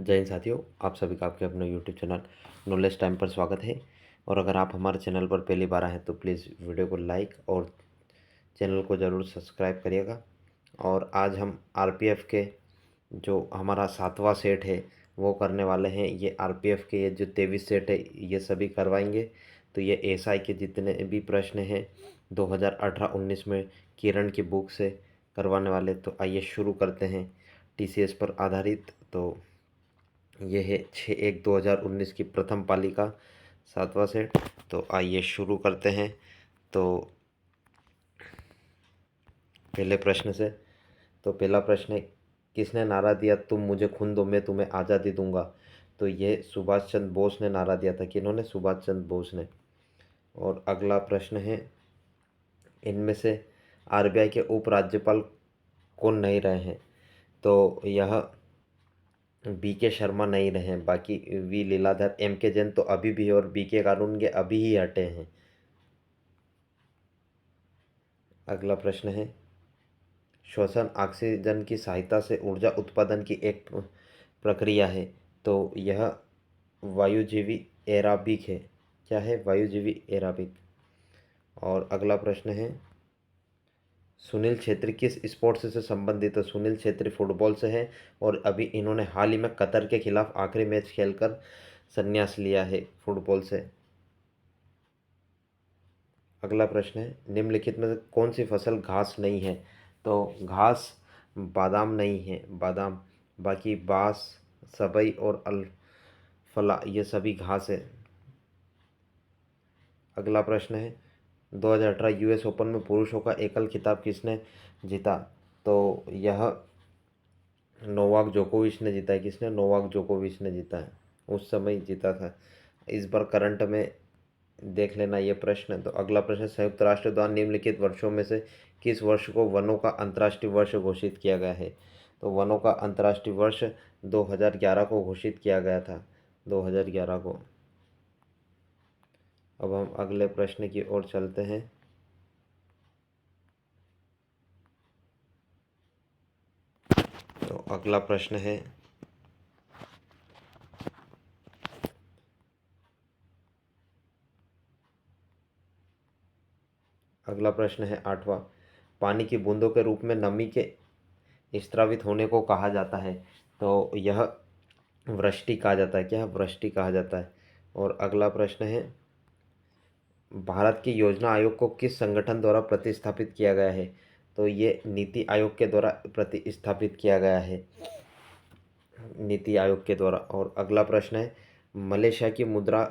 जय हिंद साथियों, आप सभी का आपके अपने यूट्यूब चैनल नॉलेज टाइम पर स्वागत है। और अगर आप हमारे चैनल पर पहली बार आए हैं तो प्लीज़ वीडियो को लाइक और चैनल को ज़रूर सब्सक्राइब करिएगा। और आज हम आरपीएफ के जो हमारा 7वां सेट है वो करने वाले हैं। ये आरपीएफ के ये जो 23 सेट है ये सभी करवाएंगे। तो ये एसआई के जितने भी प्रश्न हैं 2018-19 में किरण की बुक से करवाने वाले। तो आइए शुरू करते हैं टीसीएस पर आधारित। तो ये है 6/1/2019 की प्रथम पाली का 7वां सेट। तो आइए शुरू करते हैं। तो पहले प्रश्न से। तो पहला प्रश्न है, किसने नारा दिया तुम मुझे खून दो मैं तुम्हें आज़ादी दूंगा? तो ये सुभाष चंद्र बोस ने नारा दिया था। किन्होंने? सुभाष चंद्र बोस ने। और अगला प्रश्न है, इनमें से आरबीआई के उपराज्यपाल कौन नहीं रहे हैं? तो यह बी के शर्मा नहीं रहे हैं। बाकी वी लीलाधर, एम के जैन तो अभी भी है और बी के कानून के अभी ही हटे हैं। अगला प्रश्न है, श्वसन ऑक्सीजन की सहायता से ऊर्जा उत्पादन की एक प्रक्रिया है। तो यह वायुजीवी एराबिक है। क्या है? वायुजीवी एराबिक। और अगला प्रश्न है, सुनील छेत्री किस स्पोर्ट्स से संबंधित है? सुनील छेत्री फुटबॉल से है और अभी इन्होंने हाल ही में कतर के खिलाफ आखिरी मैच खेलकर संन्यास लिया है फुटबॉल से। अगला प्रश्न है, निम्नलिखित में से कौन सी फसल घास नहीं है? तो घास बादाम नहीं है, बादाम। बाकी बांस, सबई और अल्फला ये सभी घास है। अगला प्रश्न है, 2018 यूएस ओपन में पुरुषों का एकल खिताब किसने जीता? तो यह नोवाक जोकोविच ने जीता है। किसने? नोवाक जोकोविच ने जीता है, उस समय जीता था। इस बार करंट में देख लेना ये प्रश्न। तो अगला प्रश्न, संयुक्त राष्ट्र द्वारा निम्नलिखित वर्षों में से किस वर्ष को वनों का अंतर्राष्ट्रीय वर्ष घोषित किया गया है? तो वनों का अंतर्राष्ट्रीय वर्ष 2011 को घोषित किया गया था, 2011 को। अब हम अगले प्रश्न की ओर चलते हैं। तो अगला प्रश्न है, अगला प्रश्न है 8वां, पानी की बूंदों के रूप में नमी के स्रावित होने को कहा जाता है। तो यह वृष्टि कहा जाता है। क्या? वृष्टि कहा जाता है। और अगला प्रश्न है, भारत की योजना आयोग को किस संगठन द्वारा प्रतिस्थापित किया गया है? तो ये नीति आयोग के द्वारा प्रतिस्थापित किया गया है, नीति आयोग के द्वारा। और अगला प्रश्न है, मलेशिया की मुद्रा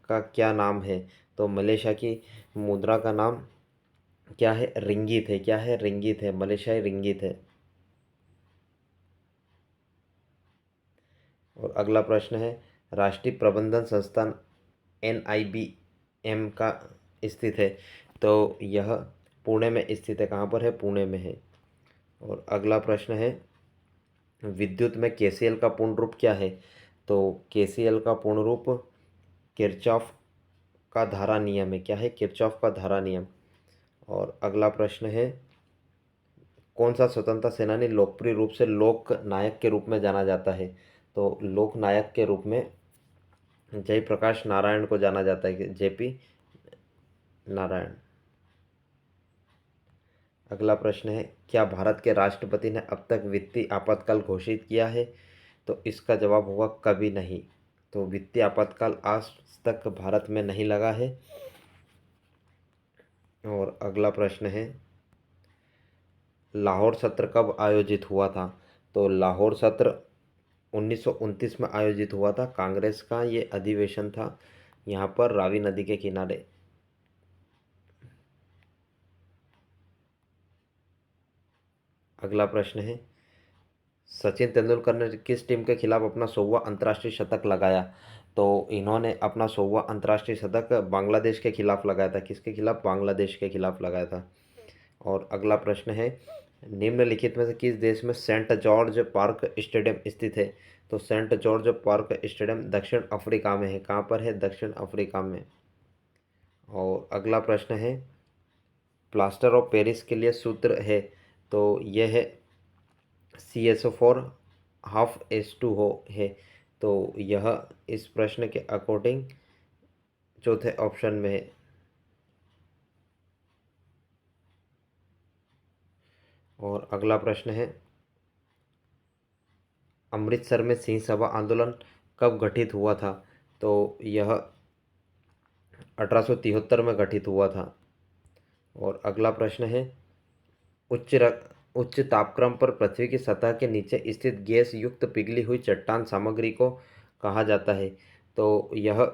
का क्या नाम है? तो मलेशिया की मुद्रा का नाम क्या है? रिंगीत है। क्या है? रिंगीत है, मलेशियाई रिंगीत है। और अगला प्रश्न है, राष्ट्रीय प्रबंधन संस्थान NIBM का स्थित है। तो यह पुणे में स्थित है। कहाँ पर है? पुणे में है। और अगला प्रश्न है, विद्युत में केसीएल का पूर्ण रूप क्या है? तो केसीएल का पूर्ण रूप किरचॉफ का धारा नियम है। क्या है? किरचॉफ का धारा नियम। और अगला प्रश्न है, कौन सा स्वतंत्रता सेनानी लोकप्रिय रूप से लोक नायक के रूप में जाना जाता है? तो लोक नायक के रूप में जयप्रकाश नारायण को जाना जाता है, JP नारायण। अगला प्रश्न है, क्या भारत के राष्ट्रपति ने अब तक वित्तीय आपातकाल घोषित किया है? तो इसका जवाब होगा कभी नहीं। तो वित्तीय आपातकाल आज तक भारत में नहीं लगा है। और अगला प्रश्न है, लाहौर सत्र कब आयोजित हुआ था? तो लाहौर सत्र 1929 में आयोजित हुआ था। कांग्रेस का ये अधिवेशन था, यहाँ पर रावी नदी के किनारे। अगला प्रश्न है, सचिन तेंदुलकर ने किस टीम के खिलाफ अपना 100वां अंतर्राष्ट्रीय शतक लगाया? तो इन्होंने अपना 100वां अंतर्राष्ट्रीय शतक बांग्लादेश के खिलाफ लगाया था। किसके खिलाफ? बांग्लादेश के खिलाफ लगाया था। और अगला प्रश्न है, निम्नलिखित में से किस देश में सेंट जॉर्ज पार्क स्टेडियम स्थित है? तो सेंट जॉर्ज पार्क स्टेडियम दक्षिण अफ्रीका में है। कहाँ पर है? दक्षिण अफ्रीका में। और अगला प्रश्न है, प्लास्टर ऑफ पेरिस के लिए सूत्र है। तो यह है CSO4 ½ H2O है। तो यह इस प्रश्न के अकॉर्डिंग चौथे ऑप्शन में है। और अगला प्रश्न है, अमृतसर में सिंह सभा आंदोलन कब गठित हुआ था? तो यह 1873 में गठित हुआ था। और अगला प्रश्न है, उच्च तापक्रम पर पृथ्वी की सतह के नीचे स्थित गैस युक्त पिघली हुई चट्टान सामग्री को कहा जाता है? तो यह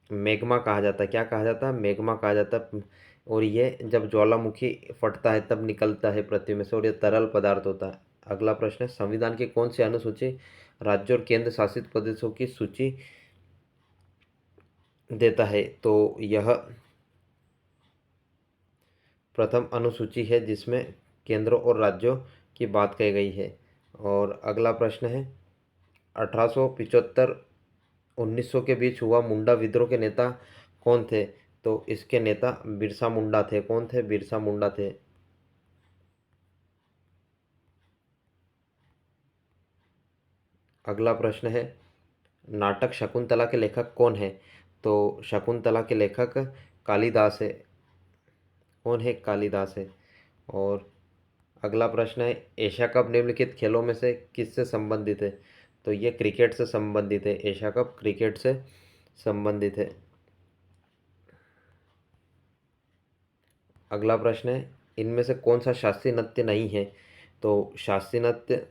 मैग्मा कहा जाता है। क्या कहा जाता है? मैग्मा कहा जाता है। और ये जब ज्वालामुखी फटता है तब निकलता है पृथ्वी में से, और ये तरल पदार्थ होता है। अगला प्रश्न है, संविधान की कौन सी अनुसूची राज्यों और केंद्र शासित प्रदेशों की सूची देता है? तो यह प्रथम अनुसूची है जिसमें केंद्रों और राज्यों की बात कही गई है। और अगला प्रश्न है, 1875 1900 के बीच हुआ मुंडा विद्रोह के नेता कौन थे? तो इसके नेता बिरसा मुंडा थे। कौन थे? बिरसा मुंडा थे। अगला प्रश्न है, नाटक शकुंतला के लेखक कौन है? तो शकुंतला के लेखक कालिदास है। कौन है? कालिदास है। और अगला प्रश्न है, एशिया कप निम्नलिखित खेलों में से किससे संबंधित है? तो ये क्रिकेट से संबंधित है। एशिया कप क्रिकेट से संबंधित है। अगला प्रश्न है, इनमें से कौन सा शास्त्रीय नृत्य नहीं है? तो शास्त्रीय नृत्य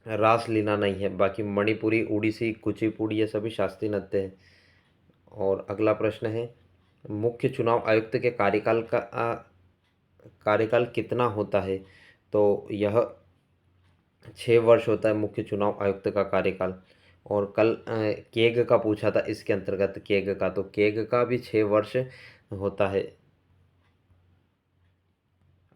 रासलीला नहीं है, बाकी मणिपुरी, उड़ीसी, कुचिपुड़ी ये सभी शास्त्रीय नृत्य है। और अगला प्रश्न है, मुख्य चुनाव आयुक्त के कार्यकाल कितना होता है? तो यह 6 वर्ष होता है मुख्य चुनाव आयुक्त का कार्यकाल। और कल केग का पूछा था इसके अंतर्गत, केग का, तो केग का भी 6 वर्ष होता है।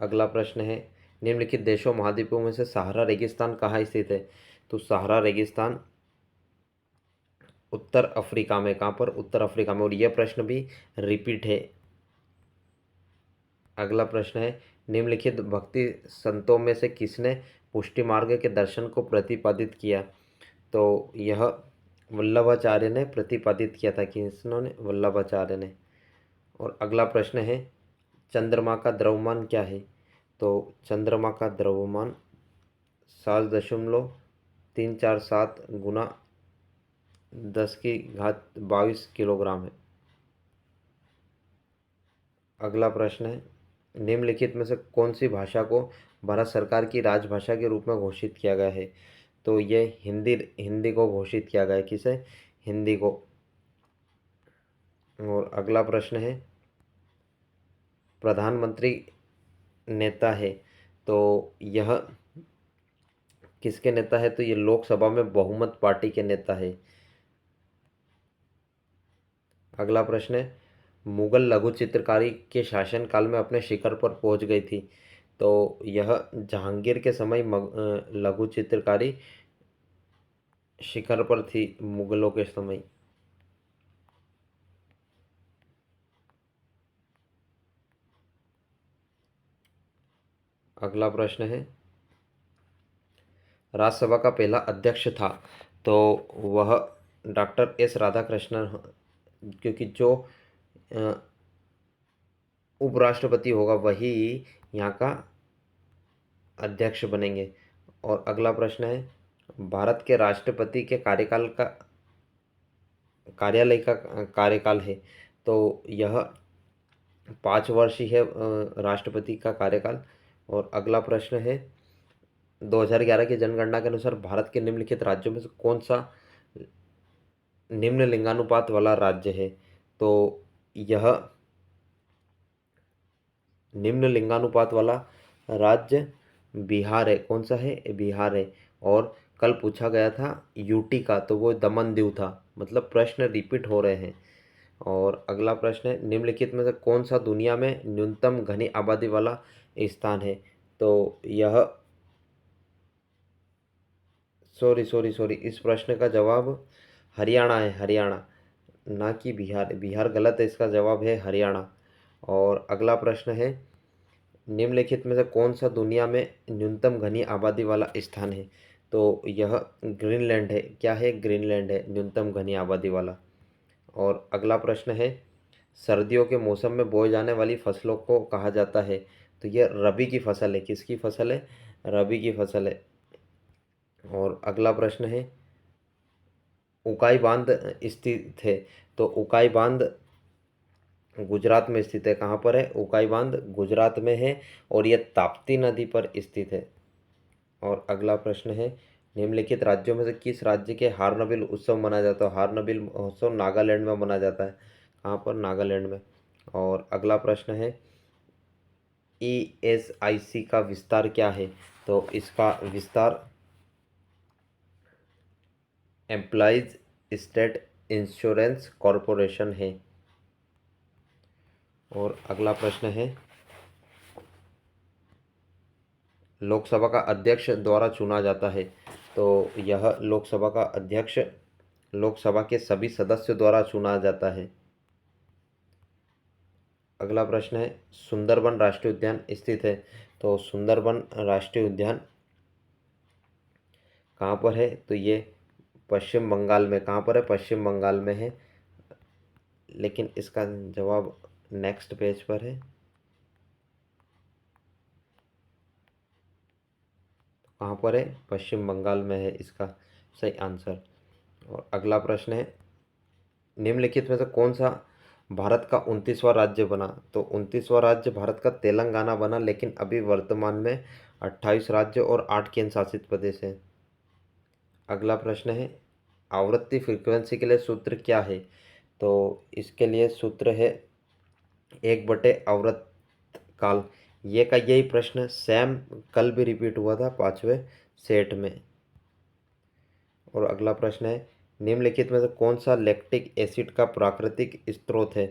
अगला प्रश्न है, निम्नलिखित देशों महाद्वीपों में से सहारा रेगिस्तान कहाँ स्थित है? तो सहारा रेगिस्तान उत्तर अफ्रीका में। कहाँ पर? उत्तर अफ्रीका में। और यह प्रश्न भी रिपीट है। अगला प्रश्न है, निम्नलिखित भक्ति संतों में से किसने पुष्टि मार्ग के दर्शन को प्रतिपादित किया? तो यह वल्लभाचार्य ने प्रतिपादित किया था। किसने? वल्लभाचार्य ने। और अगला प्रश्न है, चंद्रमा का द्रव्यमान क्या है? तो चंद्रमा का द्रव्यमान 7.347 गुना 10 की घात 22 किलोग्राम है। अगला प्रश्न है, निम्नलिखित में से कौन सी भाषा को भारत सरकार की राजभाषा के रूप में घोषित किया गया है? तो ये हिंदी को घोषित किया गया है। किसे? हिंदी को। और अगला प्रश्न है, प्रधानमंत्री नेता है, तो यह किसके नेता है? तो ये लोकसभा में बहुमत पार्टी के नेता है। अगला प्रश्न है, मुगल लघु चित्रकारी के शासनकाल में अपने शिखर पर पहुंच गई थी। तो यह जहांगीर के समय लघु चित्रकारी शिखर पर थी, मुगलों के समय। अगला प्रश्न है, राज्यसभा का पहला अध्यक्ष था, तो वह डॉक्टर एस राधाकृष्णन, क्योंकि जो उपराष्ट्रपति होगा वही यहाँ का अध्यक्ष बनेंगे। और अगला प्रश्न है, भारत के राष्ट्रपति के कार्यालय का कार्यकाल है, तो यह 5 वर्ष ही है राष्ट्रपति का कार्यकाल। और अगला प्रश्न है, 2011 की जनगणना के अनुसार भारत के निम्नलिखित राज्यों में से कौन सा निम्न लिंगानुपात वाला राज्य है? तो यह निम्न लिंगानुपात वाला राज्य बिहार है। कौन सा है? बिहार है। और कल पूछा गया था यूटी का, तो वो दमन दीव था। मतलब प्रश्न रिपीट हो रहे हैं। और अगला प्रश्न है, निम्नलिखित में से कौन सा दुनिया में न्यूनतम घनी आबादी वाला स्थान है? तो यह सॉरी इस प्रश्न का जवाब हरियाणा है। हरियाणा, ना कि बिहार। बिहार गलत है, इसका जवाब है हरियाणा। और अगला प्रश्न है, निम्नलिखित में से कौन सा दुनिया में न्यूनतम घनी आबादी वाला स्थान है? तो यह ग्रीनलैंड है। क्या है? ग्रीनलैंड है, न्यूनतम घनी आबादी वाला। और अगला प्रश्न है, सर्दियों के मौसम में बोई जाने वाली फसलों को कहा जाता है? तो यह रबी की फसल है। किसकी फसल है? रबी की फसल है। और अगला प्रश्न है, उकाई बांध स्थित है? तो उकाई बांध गुजरात में स्थित है। कहाँ पर है? उकाई बांध गुजरात में है और यह ताप्ती नदी पर स्थित है। और अगला प्रश्न है, निम्नलिखित राज्यों में से किस राज्य के हार्नबिल उत्सव मनाया जाता है? हार्नबिल महोत्सव नागालैंड में मनाया जाता है। कहाँ पर? नागालैंड में। और अगला प्रश्न है, ESIC का विस्तार क्या है? तो इसका विस्तार एम्प्लॉइज स्टेट इंश्योरेंस कॉरपोरेशन है। और अगला प्रश्न है, लोकसभा का अध्यक्ष द्वारा चुना जाता है? तो यह लोकसभा का अध्यक्ष लोकसभा के सभी सदस्यों द्वारा चुना जाता है। अगला प्रश्न है, सुंदरबन राष्ट्रीय उद्यान स्थित है? तो सुंदरबन राष्ट्रीय उद्यान कहाँ पर है? तो ये पश्चिम बंगाल में। कहाँ पर है? पश्चिम बंगाल में है। लेकिन इसका जवाब नेक्स्ट पेज पर है। कहाँ पर है? पश्चिम बंगाल में है इसका सही आंसर। और अगला प्रश्न है, निम्नलिखित में से कौन सा भारत का 29वां राज्य बना? तो 29वां राज्य भारत का तेलंगाना बना, लेकिन अभी वर्तमान में 28 राज्य और 8 केंद्र शासित प्रदेश हैं। अगला प्रश्न है, आवृत्ति फ्रीक्वेंसी के लिए सूत्र क्या है? तो इसके लिए सूत्र है 1/, आवृत्त काल। ये का यही प्रश्न सेम कल भी रिपीट हुआ था 5वें सेट में। और अगला प्रश्न है, निम्नलिखित में से कौन सा लैक्टिक एसिड का प्राकृतिक स्रोत है?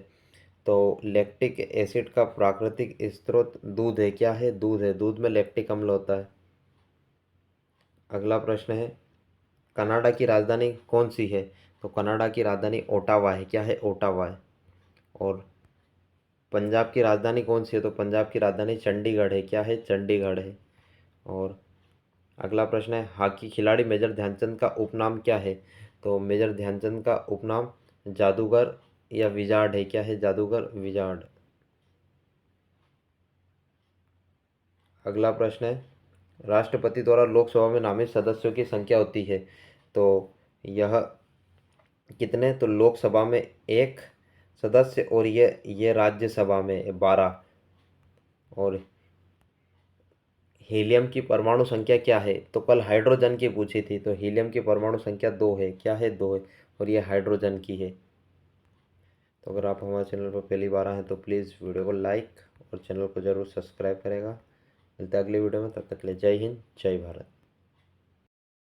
तो लैक्टिक एसिड का प्राकृतिक स्रोत दूध है। क्या है? दूध है। दूध में लैक्टिक अम्ल होता है। अगला प्रश्न है, कनाडा की राजधानी कौन सी है? तो कनाडा की राजधानी ओटावा है। क्या है? ओटावा है। और पंजाब की राजधानी कौन सी है? तो पंजाब की राजधानी चंडीगढ़ है। क्या है? चंडीगढ़ है। और अगला प्रश्न है, हॉकी खिलाड़ी मेजर ध्यानचंद का उपनाम क्या है? तो मेजर ध्यानचंद का उपनाम जादूगर या विजार्ड है। क्या है? जादूगर, विजार्ड। अगला प्रश्न है, राष्ट्रपति द्वारा लोकसभा में नामित सदस्यों की संख्या होती है? तो यह कितने? तो लोकसभा में 1 सदस्य और ये राज्यसभा में 12। और हीलियम की परमाणु संख्या क्या है? तो कल हाइड्रोजन की पूछी थी, तो हीलियम की परमाणु संख्या 2 है। क्या है? 2 है। और ये हाइड्रोजन की है। तो अगर आप हमारे चैनल पर पहली बार आए हैं तो प्लीज़ वीडियो को लाइक और चैनल को ज़रूर सब्सक्राइब करेगा। मिलते हैं अगली वीडियो में, तब तक के लिए जय हिंद, जय भारत।